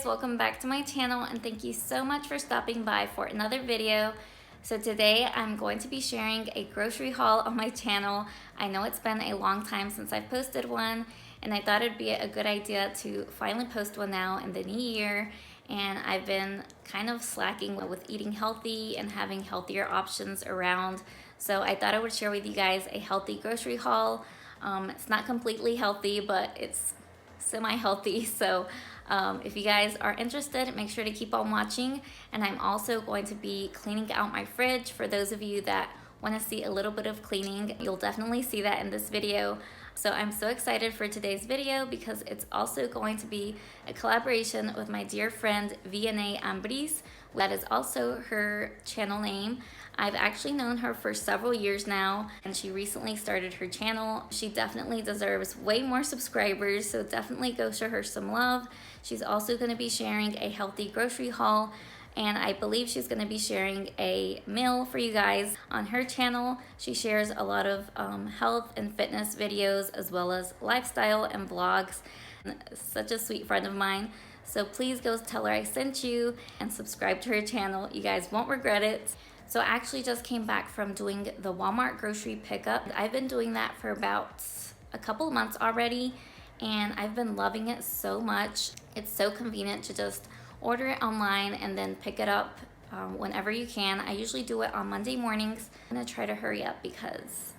welcome back to my channel and thank you so much for stopping by for another video. So today I'm going to be sharing a grocery haul on my channel. I know it's been a long time since I've posted one and I thought it'd be a good idea to finally post one now in the new year. And I've been kind of slacking with eating healthy and having healthier options around. So I thought I would share with you guys a healthy grocery haul. It's not completely healthy, but it's semi-healthy. So if you guys are interested, make sure to keep on watching. And I'm also going to be cleaning out my fridge. For those of you that want to see a little bit of cleaning, you'll definitely see that in this video. So I'm so excited for today's video because it's also going to be a collaboration with my dear friend Vianey Ambriz. That is also her channel name. I've actually known her for several years now and she recently started her channel. She definitely deserves way more subscribers, so definitely go show her some love. She's also going to be sharing a healthy grocery haul, and I believe she's going to be sharing a meal for you guys on her channel. She shares a lot of health and fitness videos as well as lifestyle and vlogs. Such a sweet friend of mine. So please go tell her I sent you and subscribe to her channel. You guys won't regret it. So I actually just came back from doing the Walmart grocery pickup. I've been doing that for about a couple of months already and I've been loving it so much. It's so convenient to just order it online and then pick it up whenever you can. I usually do it on Monday mornings. I'm gonna try to hurry up because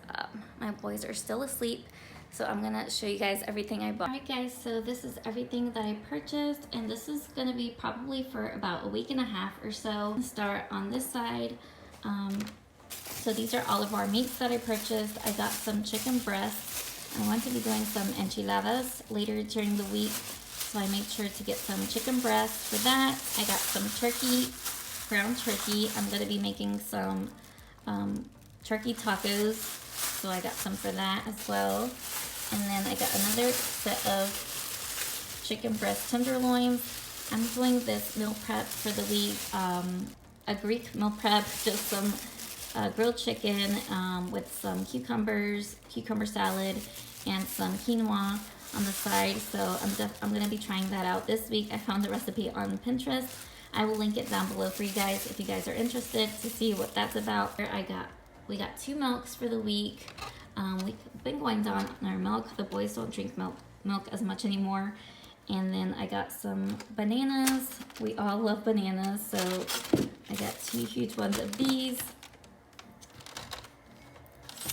my boys are still asleep. So I'm gonna show you guys everything I bought. Alright guys, so this is everything that I purchased and this is gonna be probably for about a week and a half or so. Start on this side. So these are all of our meats that I purchased. I got some chicken breasts. I want to be doing some enchiladas later during the week. So I made sure to get some chicken breasts for that. I got some turkey, ground turkey. I'm gonna be making some turkey tacos. So I got some for that as well. And then I got another set of chicken breast tenderloins. I'm doing this meal prep for the week, a Greek meal prep, just some grilled chicken with some cucumber salad, and some quinoa on the side. So I'm gonna be trying that out this week. I found the recipe on Pinterest. I will link it down below for you guys if you guys are interested to see what that's about. We got 2 milks for the week. We've been going down on our milk. The boys don't drink milk as much anymore. And then I got some bananas. We all love bananas, so I got 2 huge ones of these.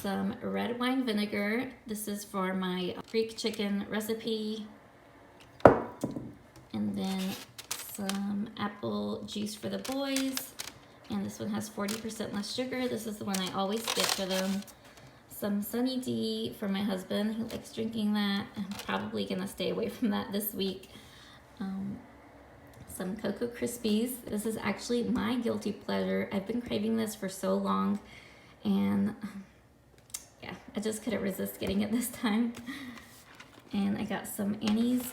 Some red wine vinegar. This is for my Greek chicken recipe. And then some apple juice for the boys. And this one has 40% less sugar. This is the one I always get for them. Some Sunny D for my husband, who likes drinking that. I'm probably gonna stay away from that this week. Some Cocoa Krispies. This is actually my guilty pleasure. I've been craving this for so long, and yeah, I just couldn't resist getting it this time. And I got some Annie's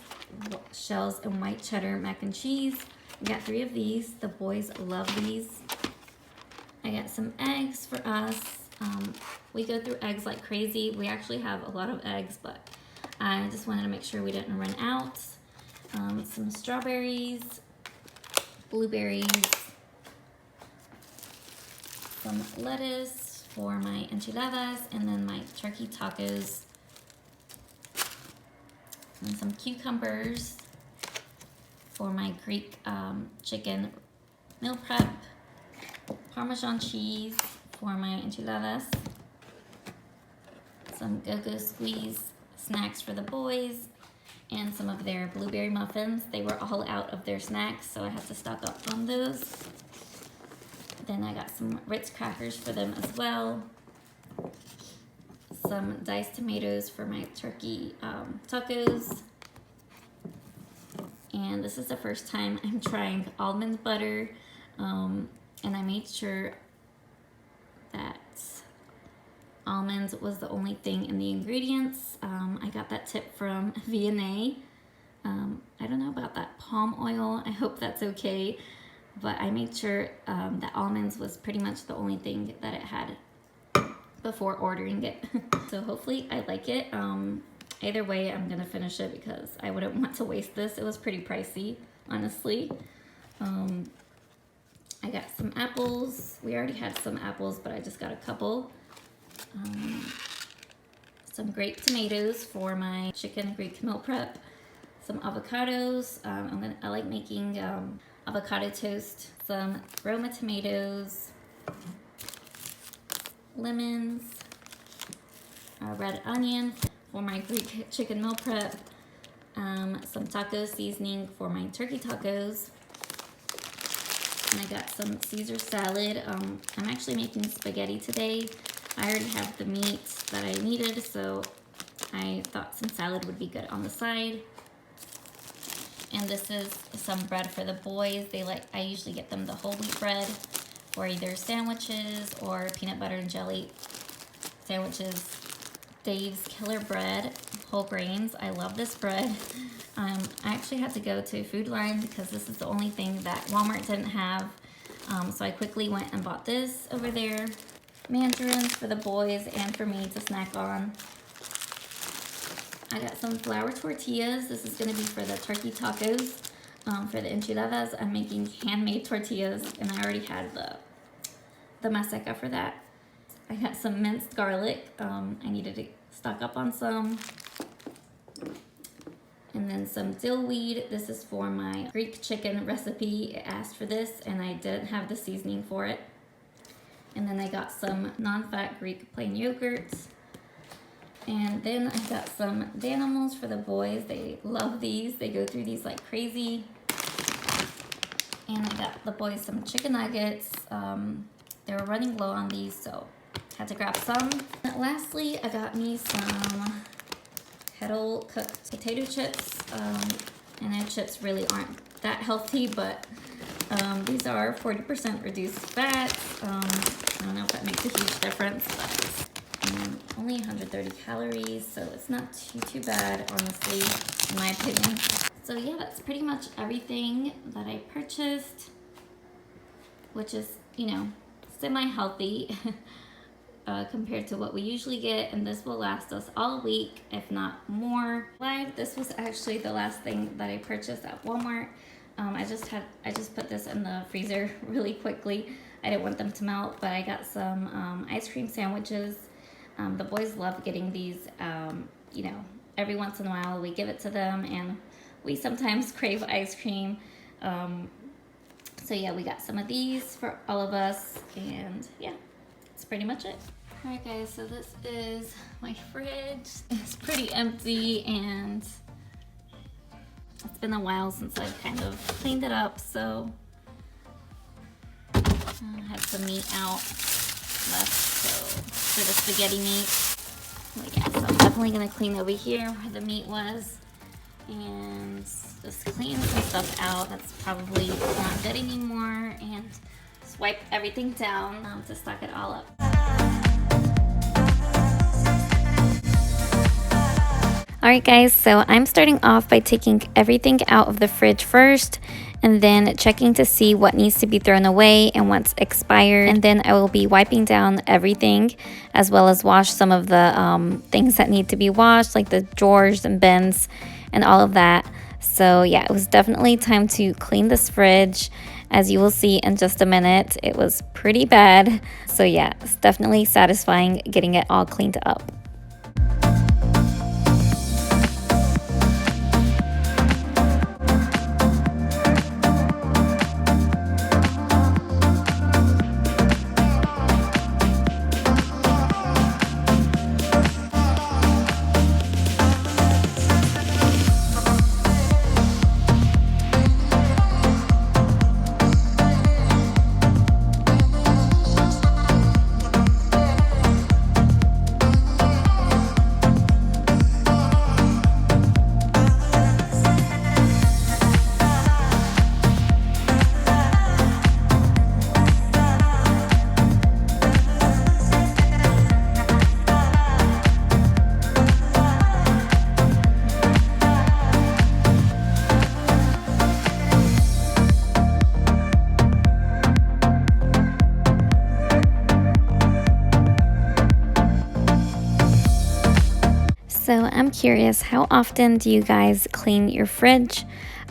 shells and white cheddar mac and cheese. I got 3 of these. The boys love these. I got some eggs for us. We go through eggs like crazy. We actually have a lot of eggs, but I just wanted to make sure we didn't run out. Some strawberries, blueberries, some lettuce for my enchiladas, and then my turkey tacos, and some cucumbers for my Greek chicken meal prep, Parmesan cheese for my enchiladas, some Go-Go Squeeze snacks for the boys, and some of their blueberry muffins. They were all out of their snacks, so I had to stock up on those. Then I got some Ritz crackers for them as well. Some diced tomatoes for my turkey tacos. And this is the first time I'm trying almond butter. And I made sure that almonds was the only thing in the ingredients. I got that tip from Vianey. I don't know about that palm oil. I hope that's okay. But I made sure that almonds was pretty much the only thing that it had before ordering it. So hopefully I like it. Either way, I'm gonna finish it because I wouldn't want to waste this. It was pretty pricey. honestly. I got some apples. We already had some apples, but I just got a couple. Some grape tomatoes for my chicken Greek meal prep. Some avocados. I like making avocado toast. Some Roma tomatoes. Lemons. A red onion for my Greek chicken meal prep. Some taco seasoning for my turkey tacos. And I got some Caesar salad. I'm actually making spaghetti today. I already have the meat that I needed, so I thought some salad would be good on the side. And this is some bread for the boys. I usually get them the whole wheat bread for either sandwiches or peanut butter and jelly sandwiches. Dave's Killer Bread, whole grains. I love this bread. I actually had to go to Food Line because this is the only thing that Walmart didn't have. So I quickly went and bought this over there. Mandarins for the boys and for me to snack on. I got some flour tortillas. This is gonna be for the turkey tacos. For the enchiladas, I'm making handmade tortillas, and I already had the maseca for that. I got some minced garlic. I needed to stock up on some. And then some dill weed. This is for my Greek chicken recipe. It asked for this, and I didn't have the seasoning for it. And then I got some non-fat Greek plain yogurt. And then I got some Danimals for the boys. They love these. They go through these like crazy. And I got the boys some chicken nuggets. They were running low on these, so had to grab some. And lastly, I got me some kettle cooked potato chips. I know chips really aren't that healthy, but these are 40% reduced fat. I don't know if that makes a huge difference, but only 130 calories, so it's not too bad, honestly, in my opinion. So yeah, that's pretty much everything that I purchased, which is, you know, semi-healthy compared to what we usually get, and this will last us all week, if not more. This was actually the last thing that I purchased at Walmart. I just put this in the freezer really quickly. I didn't want them to melt, but I got some ice cream sandwiches. The boys love getting these, you know, every once in a while we give it to them, and we sometimes crave ice cream. So yeah, we got some of these for all of us, and yeah, that's pretty much it. All right guys, so this is my fridge. It's pretty empty, and it's been a while since I've kind of cleaned it up, so I had some meat out left, so for the spaghetti meat. Yeah, so I'm definitely gonna clean over here where the meat was and just clean some stuff out that's probably not good anymore, and just wipe everything down to stock it all up. Alright guys, so I'm starting off by taking everything out of the fridge first, and then checking to see what needs to be thrown away and what's expired. And then I will be wiping down everything, as well as wash some of the things that need to be washed, like the drawers and bins and all of that. So yeah, it was definitely time to clean this fridge. As you will see in just a minute, it was pretty bad. So yeah, it's definitely satisfying getting it all cleaned up. So I'm curious, how often do you guys clean your fridge?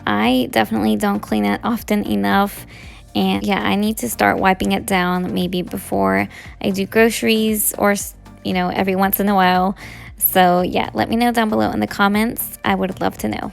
I definitely don't clean it often enough. And yeah, I need to start wiping it down maybe before I do groceries or, every once in a while. So yeah, let me know down below in the comments. I would love to know.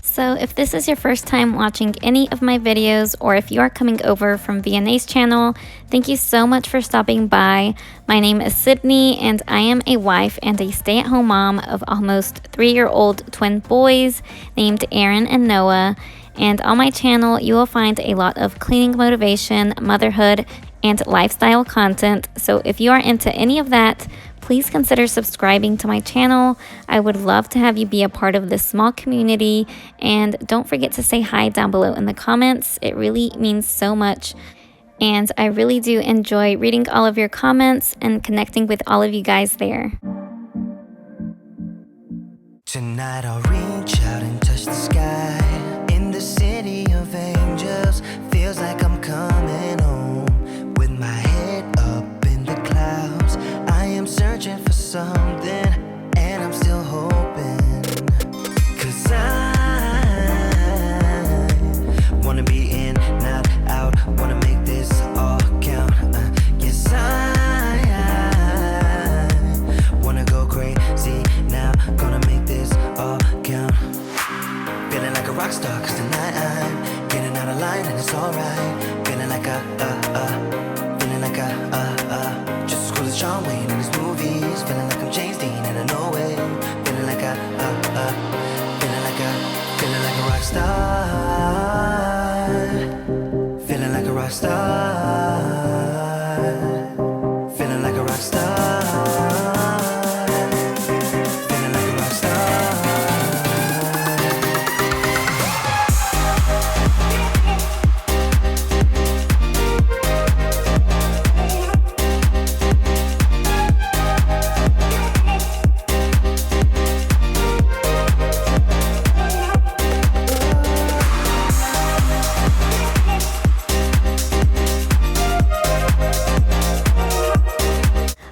So if this is your first time watching any of my videos, or if you are coming over from Vianey's channel, thank you so much for stopping by. My name is Sydney, and I am a wife and a stay-at-home mom of almost 3-year-old twin boys named Aaron and Noah. And on my channel, you will find a lot of cleaning motivation, motherhood, and lifestyle content. So if you are into any of that, please consider subscribing to my channel. I would love to have you be a part of this small community, and don't forget to say hi down below in the comments. It really means so much, and I really do enjoy reading all of your comments and connecting with all of you guys there. Tonight I'll reach out and touch the sky in the city of angels. Feels like I'm coming home with my head up in the clouds. I am searching for something, and I'm still hoping, 'cause I wanna be in, not out, wanna make this all count. Yes, I wanna go crazy now, gonna make this all count. Feeling like a rock star, 'cause tonight I'm getting out of line and it's alright. Feeling like feeling like just as cool as John Wayne in his movies. Feeling like I'm James Dean and I know it. Feeling like feeling like a rock star. Feeling like a rock star. Feeling like a rock star. Feeling like a rock star.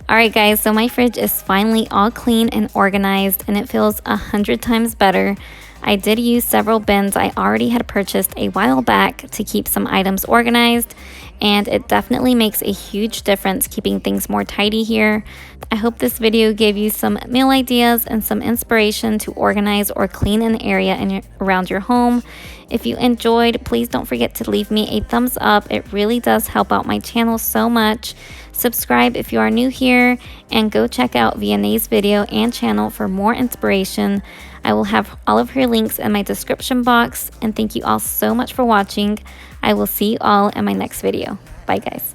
Alright guys, so my fridge is finally all clean and organized, and it feels 100 times better. I did use several bins I already had purchased a while back to keep some items organized, and it definitely makes a huge difference keeping things more tidy here. I hope this video gave you some meal ideas and some inspiration to organize or clean an area around your home. If you enjoyed, please don't forget to leave me a thumbs up. It really does help out my channel so much. Subscribe if you are new here, and go check out Vianey's video and channel for more inspiration. I will have all of her links in my description box, and thank you all so much for watching. I will see you all in my next video. Bye guys.